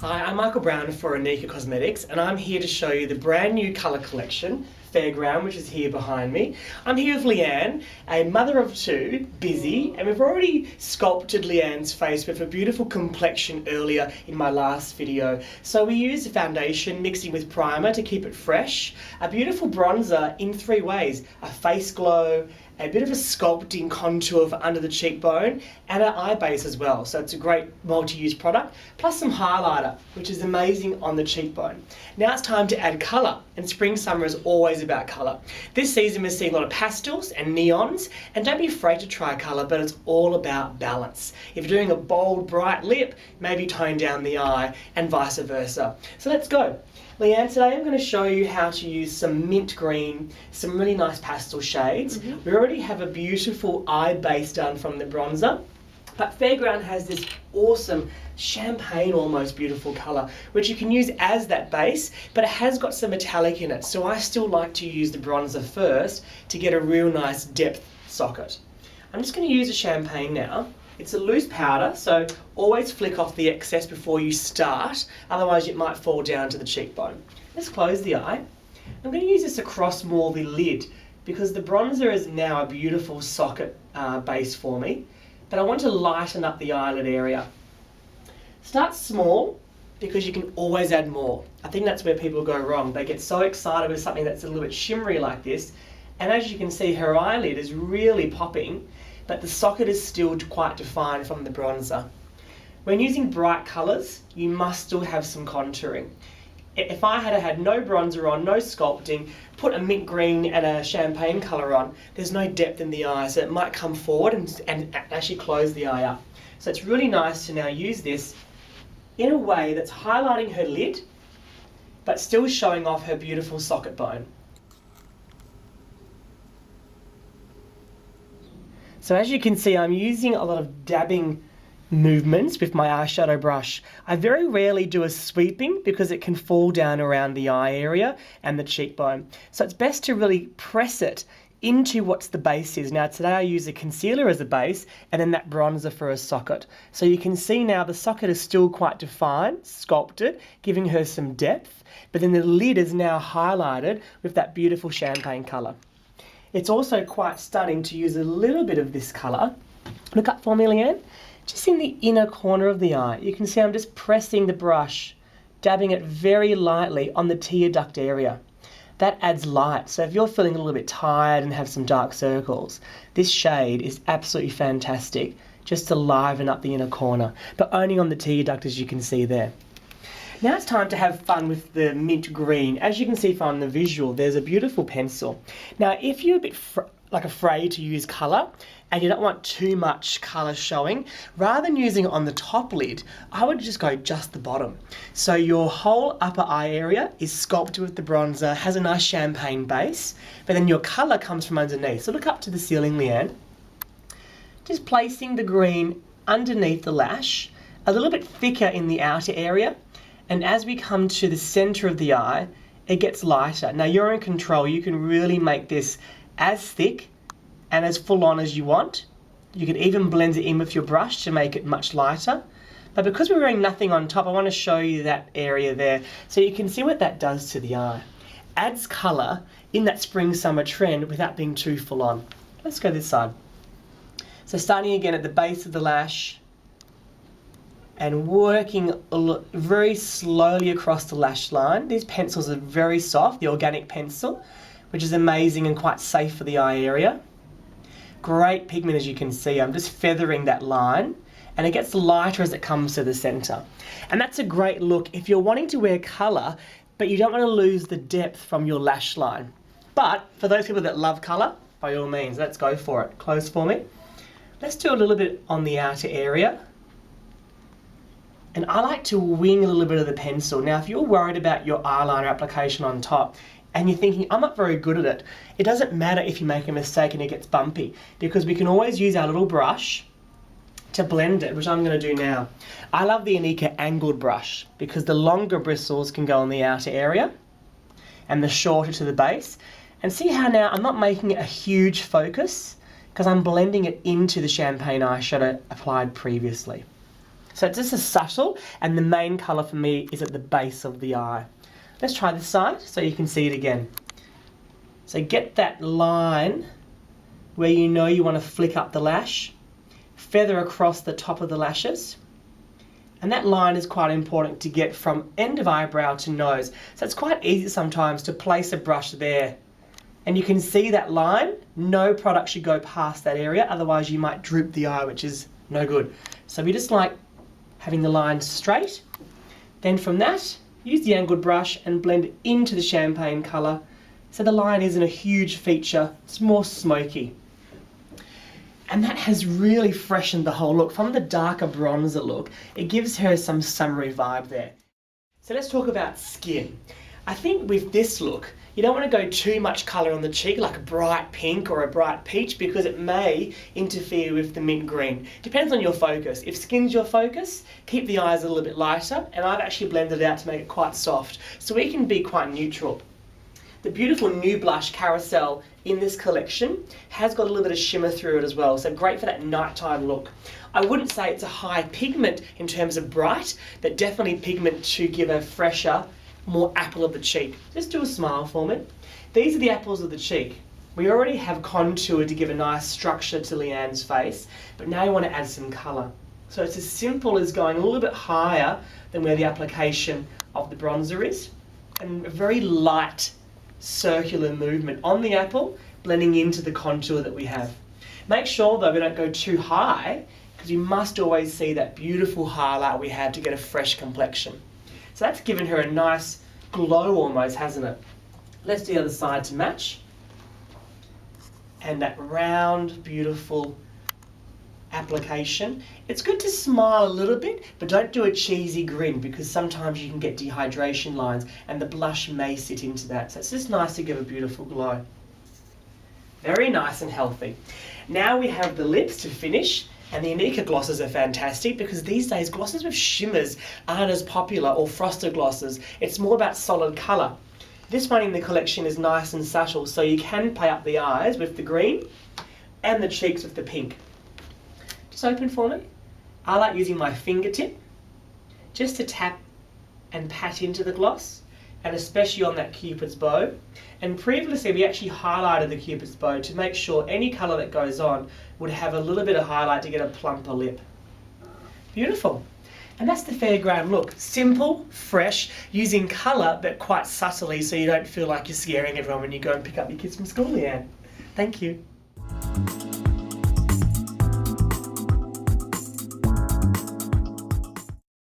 Hi, I'm Michael Brown for INIKA Cosmetics, and I'm here to show you the brand new colour collection, Fairground, which is here behind me. I'm here with Leanne, a mother of two, busy, and we've already sculpted Leanne's face with a beautiful complexion earlier in my last video. So we use the foundation mixing with primer to keep it fresh, a beautiful bronzer in three ways: a face glow, a bit of a sculpting contour for under the cheekbone, and an eye base as well. So it's a great multi-use product, plus some highlighter, which is amazing on the cheekbone. Now it's time to add colour, and spring summer is always about colour. This season we're seeing a lot of pastels and neons, and don't be afraid to try colour, but it's all about balance. If you're doing a bold, bright lip, maybe tone down the eye, and vice versa. So let's go. Leanne, today I'm going to show you how to use some mint green, some really nice pastel shades. We already have a beautiful eye base done from the bronzer, but Fairground has this awesome champagne almost beautiful colour, which you can use as that base, but it has got some metallic in it, so I still like to use the bronzer first to get a real nice depth socket. I'm just going to use a champagne now. It's a loose powder, so always flick off the excess before you start, otherwise it might fall down to the cheekbone. Let's close the eye. I'm going to use this across more the lid because the bronzer is now a beautiful socket base for me, but I want to lighten up the eyelid area. Start small because you can always add more. I think that's where people go wrong. They get so excited with something that's a little bit shimmery like this, and as you can see, her eyelid is really popping, but the socket is still quite defined from the bronzer. When using bright colours, you must still have some contouring. If I had no bronzer on, no sculpting, put a mint green and a champagne colour on, there's no depth in the eye, so it might come forward and actually close the eye up. So it's really nice to now use this in a way that's highlighting her lid, but still showing off her beautiful socket bone. So as you can see, I'm using a lot of dabbing movements with my eyeshadow brush. I very rarely do a sweeping because it can fall down around the eye area and the cheekbone. So it's best to really press it into what the base is. Now today I use a concealer as a base and then that bronzer for a socket. So you can see now the socket is still quite defined, sculpted, giving her some depth, but then the lid is now highlighted with that beautiful champagne colour. It's also quite stunning to use a little bit of this colour. Look up for me, Leanne. Just in the inner corner of the eye. You can see I'm just pressing the brush, dabbing it very lightly on the tear duct area. That adds light. So if you're feeling a little bit tired and have some dark circles, this shade is absolutely fantastic just to liven up the inner corner, but only on the tear duct, as you can see there. Now it's time to have fun with the mint green. As you can see from the visual, there's a beautiful pencil. Now, if you're a bit afraid to use colour and you don't want too much colour showing, rather than using it on the top lid, I would just go just the bottom. So your whole upper eye area is sculpted with the bronzer, has a nice champagne base, but then your colour comes from underneath. So look up to the ceiling, Leanne. Just placing the green underneath the lash, a little bit thicker in the outer area. And as we come to the centre of the eye, it gets lighter. Now you're in control. You can really make this as thick and as full on as you want. You can even blend it in with your brush to make it much lighter. But because we're wearing nothing on top, I want to show you that area there so you can see what that does to the eye. Adds colour in that spring-summer trend without being too full on. Let's go this side. So starting again at the base of the lash, and working very slowly across the lash line. These pencils are very soft, the organic pencil, which is amazing and quite safe for the eye area. Great pigment, as you can see. I'm just feathering that line, and it gets lighter as it comes to the centre. And that's a great look if you're wanting to wear colour, but you don't want to lose the depth from your lash line. But for those people that love colour, by all means, let's go for it. Close for me. Let's do a little bit on the outer area. And I like to wing a little bit of the pencil. Now, if you're worried about your eyeliner application on top and you're thinking, I'm not very good at it, it doesn't matter if you make a mistake and it gets bumpy, because we can always use our little brush to blend it, which I'm going to do now. I love the INIKA angled brush because the longer bristles can go on the outer area and the shorter to the base. And see how now I'm not making it a huge focus because I'm blending it into the champagne eyeshadow applied previously. So it's just a subtle, and the main colour for me is at the base of the eye. Let's try this side so you can see it again. So get that line where you know you want to flick up the lash, feather across the top of the lashes. And that line is quite important to get from end of eyebrow to nose. So it's quite easy sometimes to place a brush there. And you can see that line. No product should go past that area, otherwise you might droop the eye, which is no good. So we just like having the line straight. Then from that, use the angled brush and blend it into the champagne colour. So the line isn't a huge feature, it's more smoky. And that has really freshened the whole look. From the darker bronzer look, it gives her some summery vibe there. So let's talk about skin. I think with this look, you don't want to go too much colour on the cheek, like a bright pink or a bright peach, because it may interfere with the mint green. Depends on your focus. If skin's your focus, keep the eyes a little bit lighter, and I've actually blended it out to make it quite soft, so we can be quite neutral. The beautiful new blush Carousel in this collection has got a little bit of shimmer through it as well, so great for that nighttime look. I wouldn't say it's a high pigment in terms of bright, but definitely pigment to give a fresher, more apple of the cheek. Just do a smile for me. These are the apples of the cheek. We already have contour to give a nice structure to Leanne's face, but now you want to add some colour. So it's as simple as going a little bit higher than where the application of the bronzer is, and a very light circular movement on the apple, blending into the contour that we have. Make sure though we don't go too high, because you must always see that beautiful highlight we have to get a fresh complexion. So that's given her a nice glow almost, hasn't it? Let's do the other side to match. And that round, beautiful application. It's good to smile a little bit, but don't do a cheesy grin, because sometimes you can get dehydration lines and the blush may sit into that. So it's just nice to give a beautiful glow. Very nice and healthy. Now we have the lips to finish, and the INIKA glosses are fantastic because these days glosses with shimmers aren't as popular, or frosted glosses. It's more about solid colour. This one in the collection is nice and subtle, so you can play up the eyes with the green and the cheeks with the pink. Just open for me. I like using my fingertip just to tap and pat into the gloss, and especially on that Cupid's bow. And previously we actually highlighted the Cupid's bow to make sure any colour that goes on would have a little bit of highlight to get a plumper lip. Beautiful. And that's the Fairground look. Simple, fresh, using colour but quite subtly, so you don't feel like you're scaring everyone when you go and pick up your kids from school, Leanne. Thank you.